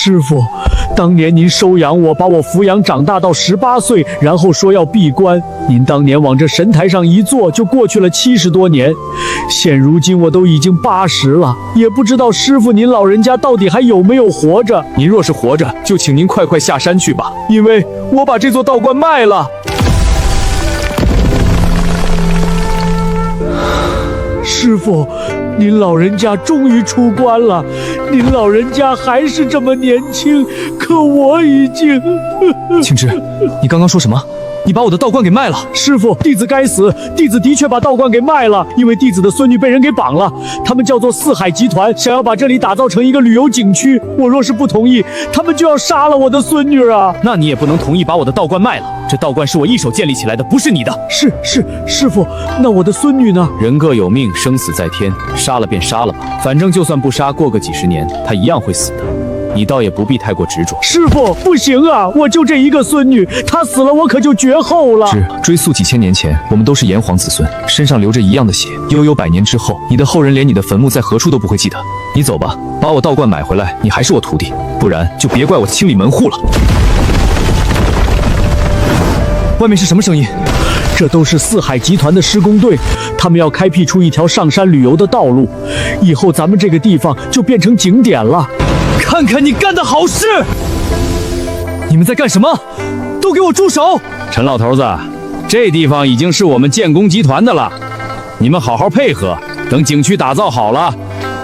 师傅，当年您收养我，把我抚养长大到18岁，然后说要闭关。您当年往这神台上一坐，就过去了70多年。现如今我都已经80了，也不知道师傅您老人家到底还有没有活着。您若是活着，就请您快下山去吧，因为我把这座道观卖了。师傅，您老人家终于出关了，您老人家还是这么年轻，可我已经……庆之，你刚刚说什么？你把我的道观给卖了？师傅，弟子该死，弟子的确把道观给卖了，因为弟子的孙女被人给绑了，他们叫做四海集团，想要把这里打造成一个旅游景区。我若是不同意，他们就要杀了我的孙女啊！那你也不能同意把我的道观卖了，这道观是我一手建立起来的，不是你的。是，师傅，那我的孙女呢？人各有命，生死在天，杀了便杀了吧，反正就算不杀，过个几十年，她一样会死的。你倒也不必太过执着。师傅，不行啊，我就这一个孙女，她死了我可就绝后了。追溯几千年前，我们都是炎黄子孙，身上流着一样的血。悠悠100年之后，你的后人连你的坟墓在何处都不会记得。你走吧，把我道观买回来，你还是我徒弟，不然就别怪我清理门户了。外面是什么声音？这都是四海集团的施工队，他们要开辟出一条上山旅游的道路，以后咱们这个地方就变成景点了。看看你干的好事！你们在干什么？都给我住手！陈老头子，这地方已经是我们建工集团的了，你们好好配合，等景区打造好了，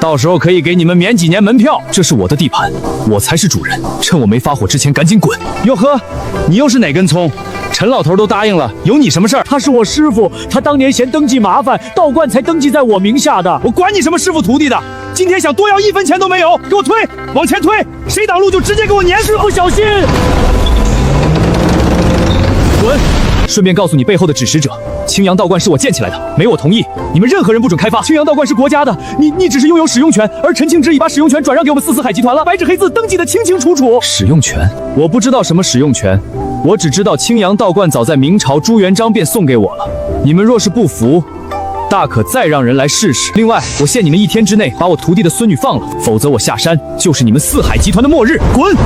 到时候可以给你们免几年门票。这是我的地盘，我才是主人，趁我没发火之前赶紧滚！哟呵，你又是哪根葱？陈老头都答应了，有你什么事儿？他是我师傅，他当年嫌登记麻烦，道观才登记在我名下的。我管你什么师傅徒弟的，今天想多要1分钱都没有，给我推，往前推，谁挡路就直接给我碾死！师傅小心！滚！顺便告诉你背后的指使者，青阳道观是我建起来的，没我同意，你们任何人不准开发。青阳道观是国家的，你只是拥有使用权，而陈庆之已把使用权转让给我们四海集团了，白纸黑字登记的清清楚楚。使用权？我不知道什么使用权，我只知道青阳道观早在明朝朱元璋便送给我了。你们若是不服，大可再让人来试试。另外，我限你们1天之内把我徒弟的孙女放了，否则我下山就是你们四海集团的末日。滚！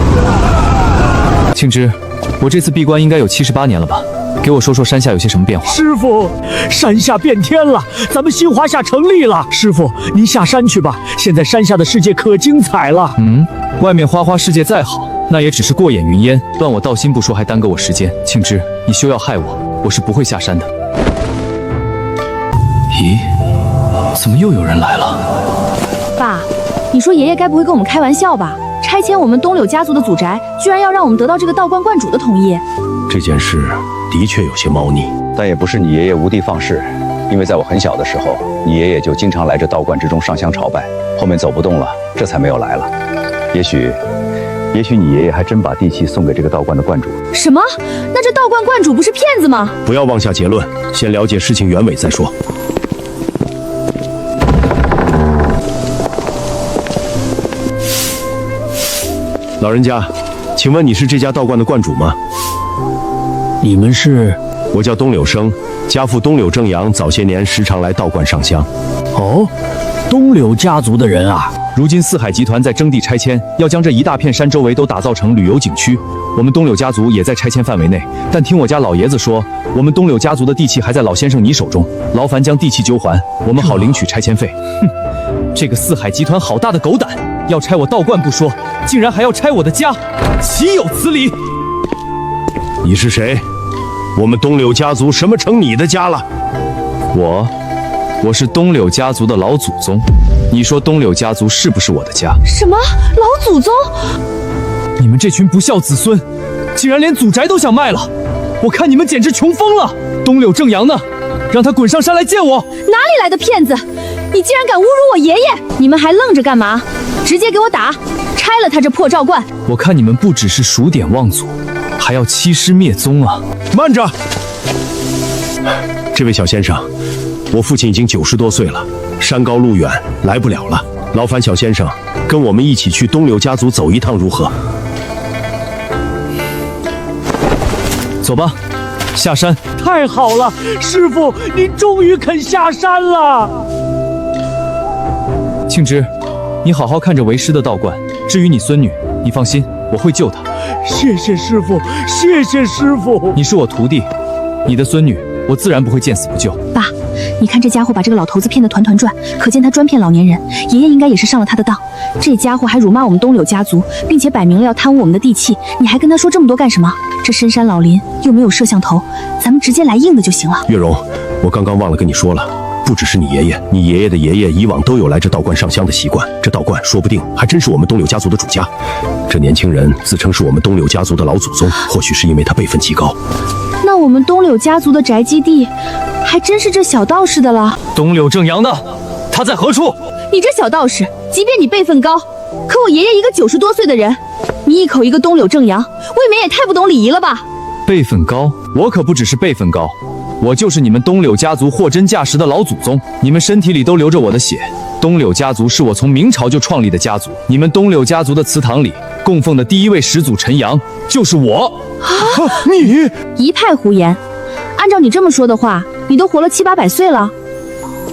庆之，我这次闭关应该有78年了吧？给我说说山下有些什么变化。师傅，山下变天了，咱们新华夏成立了。师傅，您下山去吧，现在山下的世界可精彩了。外面花花世界再好，那也只是过眼云烟，断我道心不说，还耽搁我时间。庆之，你休要害我，我是不会下山的。咦，怎么又有人来了？爸，你说爷爷该不会跟我们开玩笑吧？拆迁我们东柳家族的祖宅，居然要让我们得到这个道观观主的同意。这件事的确有些猫腻，但也不是你爷爷无的放矢，因为在我很小的时候，你爷爷就经常来这道观之中上香朝拜，后面走不动了，这才没有来了。也许你爷爷还真把地契送给这个道观的观主。什么？那这道观观主不是骗子吗？不要妄下结论，先了解事情原委再说。老人家，请问你是这家道观的观主吗？你们是？我叫东柳生，家父东柳正阳早些年时常来道观上香。哦，东柳家族的人啊。如今四海集团在征地拆迁，要将这一大片山周围都打造成旅游景区。我们东柳家族也在拆迁范围内，但听我家老爷子说，我们东柳家族的地契还在老先生你手中，劳烦将地契揪还，我们好领取拆迁费。哼，这个四海集团好大的狗胆，要拆我道观不说，竟然还要拆我的家，岂有此理！你是谁？我们东柳家族什么成你的家了？我是东柳家族的老祖宗，你说东柳家族是不是我的家？什么？老祖宗？你们这群不孝子孙，竟然连祖宅都想卖了！我看你们简直穷疯了！东柳正阳呢？让他滚上山来见我！哪里来的骗子？你竟然敢侮辱我爷爷！你们还愣着干嘛？直接给我打！拆了他这破道观！我看你们不只是数典忘祖，还要欺师灭宗啊！慢着，这位小先生，我父亲已经90多岁了，山高路远，来不了了。劳烦小先生跟我们一起去东柳家族走一趟如何？走吧，下山。太好了，师傅，您终于肯下山了。庆之，你好好看着为师的道观，至于你孙女，你放心，我会救他。谢谢师傅，谢谢师傅。你是我徒弟，你的孙女，我自然不会见死不救。爸，你看这家伙把这个老头子骗得团团转，可见他专骗老年人。爷爷应该也是上了他的当。这家伙还辱骂我们东柳家族，并且摆明了要贪污我们的地契，你还跟他说这么多干什么？这深山老林又没有摄像头，咱们直接来硬的就行了。月容，我刚刚忘了跟你说了，不只是你爷爷，你爷爷的爷爷以往都有来这道观上香的习惯。这道观说不定还真是我们东柳家族的主家。这年轻人自称是我们东柳家族的老祖宗，或许是因为他辈分极高。那我们东柳家族的宅基地，还真是这小道士的了。东柳正阳呢？他在何处？你这小道士，即便你辈分高，可我爷爷一个90多岁的人，你一口一个东柳正阳，未免也太不懂礼仪了吧？辈分高？我可不只是辈分高，我就是你们东柳家族货真价实的老祖宗，你们身体里都流着我的血。东柳家族是我从明朝就创立的家族，你们东柳家族的祠堂里供奉的第一位始祖陈阳就是我。你一派胡言！按照你这么说的话，你都活了700、800岁了。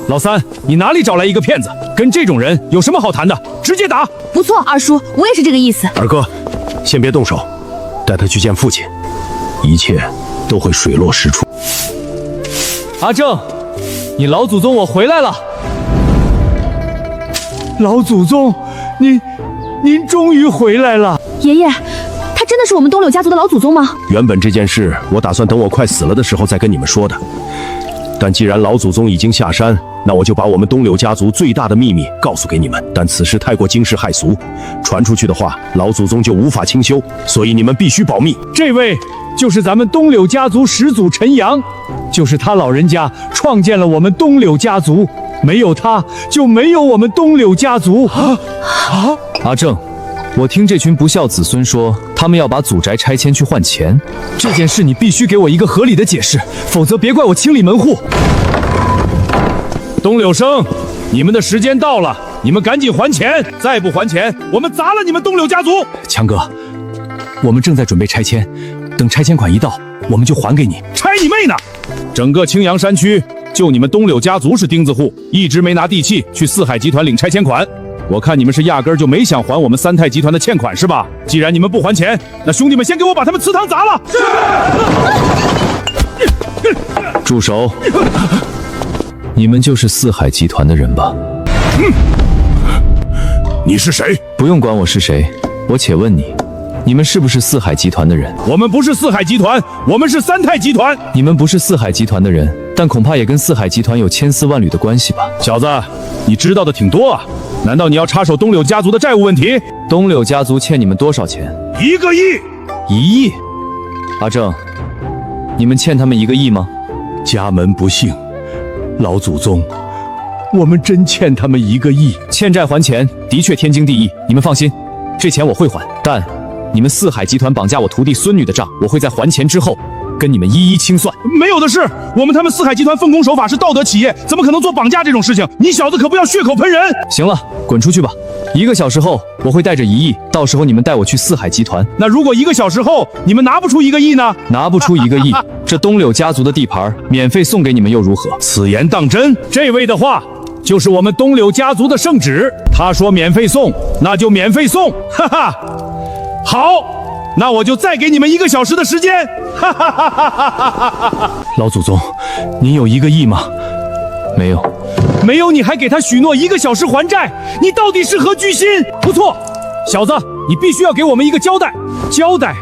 老三，你哪里找来一个骗子？跟这种人有什么好谈的？直接打！不错，二叔，我也是这个意思。二哥，先别动手，带他去见父亲，一切都会水落石出。阿正，你老祖宗我回来了。老祖宗，您终于回来了。爷爷，他真的是我们东柳家族的老祖宗吗？原本这件事我打算等我快死了的时候再跟你们说的，但既然老祖宗已经下山，那我就把我们东柳家族最大的秘密告诉给你们。但此事太过惊世骇俗，传出去的话，老祖宗就无法清修，所以你们必须保密。这位就是咱们东柳家族始祖陈阳，就是他老人家创建了我们东柳家族，没有他就没有我们东柳家族。阿正，我听这群不孝子孙说，他们要把祖宅拆迁去换钱，这件事你必须给我一个合理的解释，否则别怪我清理门户。东柳生，你们的时间到了，你们赶紧还钱，再不还钱，我们砸了你们东柳家族！强哥，我们正在准备拆迁，等拆迁款一到，我们就还给你。拆你妹呢！整个青阳山区，就你们东柳家族是钉子户，一直没拿地契去四海集团领拆迁款。我看你们是压根儿就没想还我们三泰集团的欠款是吧？既然你们不还钱，那兄弟们先给我把他们祠堂砸了！住手！你们就是四海集团的人吧？你是谁？不用管我是谁，我且问你，你们是不是四海集团的人？我们不是四海集团，我们是三泰集团。你们不是四海集团的人，但恐怕也跟四海集团有千丝万缕的关系吧？小子，你知道的挺多啊，难道你要插手东柳家族的债务问题？东柳家族欠你们多少钱1个亿。？1亿？阿正，你们欠他们1个亿吗？家门不幸，老祖宗，我们真欠他们1个亿。欠债还钱的确天经地义，你们放心，这钱我会还。但你们四海集团绑架我徒弟孙女的账，我会在还钱之后跟你们一一清算。没有的事，他们四海集团奉公守法是道德企业，怎么可能做绑架这种事情？你小子可不要血口喷人！行了，滚出去吧。1个小时后我会带着1亿，到时候你们带我去四海集团。那如果1个小时后你们拿不出1个亿呢？拿不出1个亿，这东柳家族的地盘免费送给你们又如何？此言当真？这位的话就是我们东柳家族的圣旨，他说免费送，那就免费送，哈哈。好，那我就再给你们1个小时的时间，哈哈哈哈哈哈！老祖宗，您有1个亿吗？没有。没有你还给他许诺1个小时还债，你到底是何居心？不错，小子，你必须要给我们一个交代。交代？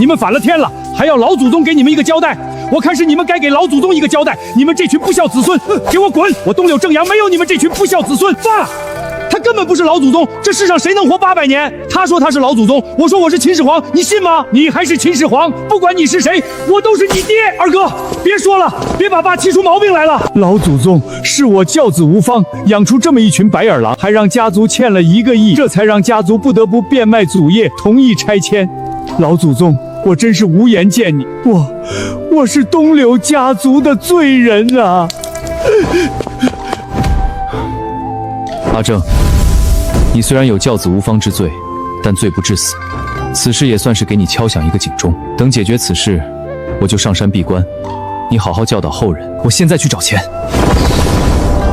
你们反了天了，还要老祖宗给你们一个交代？我看是你们该给老祖宗一个交代。你们这群不孝子孙，给我滚！我东柳正阳没有你们这群不孝子孙。爸，他根本不是老祖宗，这世上谁能活800年？他说他是老祖宗，我说我是秦始皇，你信吗？你还是秦始皇，不管你是谁，我都是你爹。二哥，别说了，别把爸气出毛病来了。老祖宗，是我教子无方，养出这么一群白眼狼，还让家族欠了1个亿，这才让家族不得不变卖祖业，同意拆迁。老祖宗，我真是无颜见你，我是东柳家族的罪人啊！阿正，你虽然有教子无方之罪，但罪不至死。此事也算是给你敲响一个警钟。等解决此事，我就上山闭关。你好好教导后人。我现在去找钱。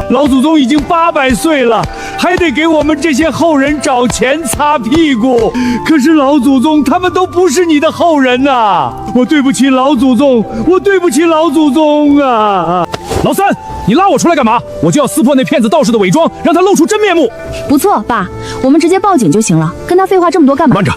老祖宗已经800岁了，还得给我们这些后人找钱擦屁股。可是老祖宗他们都不是你的后人呐、我对不起老祖宗，我对不起老祖宗啊！老三，你拉我出来干嘛？我就要撕破那骗子道士的伪装，让他露出真面目。不错，爸，我们直接报警就行了，跟他废话这么多干嘛？慢着，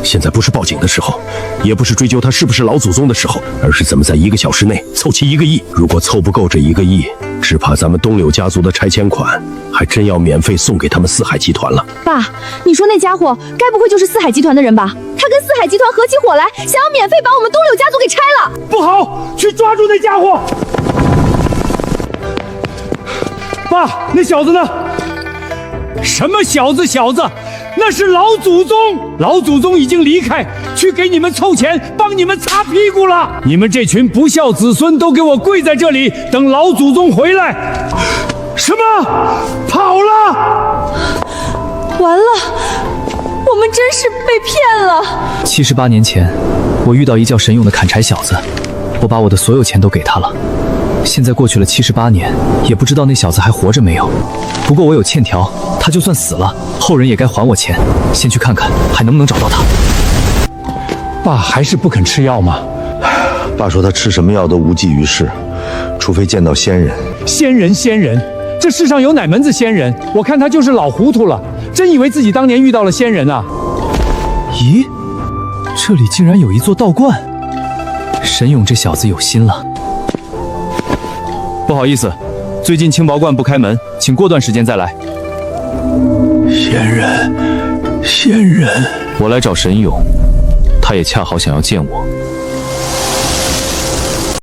现在不是报警的时候，也不是追究他是不是老祖宗的时候，而是怎么在1个小时内凑齐1个亿。如果凑不够这1个亿，只怕咱们东柳家族的拆迁款还真要免费送给他们四海集团了。爸，你说那家伙该不会就是四海集团的人吧？他跟四海集团合起伙来，想要免费把我们东柳家族给拆了。不好，去抓住那家伙！爸，那小子呢？什么小子？那是老祖宗！老祖宗已经离开，去给你们凑钱，帮你们擦屁股了。你们这群不孝子孙都给我跪在这里，等老祖宗回来。什么？跑了？完了，我们真是被骗了。78年前，我遇到一叫神勇的砍柴小子，我把我的所有钱都给他了。现在过去了78年，也不知道那小子还活着没有。不过我有欠条，他就算死了，后人也该还我钱。先去看看还能不能找到他。爸还是不肯吃药吗？爸说他吃什么药都无济于事，除非见到仙人。仙人，这世上有哪门子仙人？我看他就是老糊涂了，真以为自己当年遇到了仙人啊！咦，这里竟然有一座道观。神勇这小子有心了。不好意思，最近清薄观不开门，请过段时间再来。仙人，我来找神勇，他也恰好想要见我。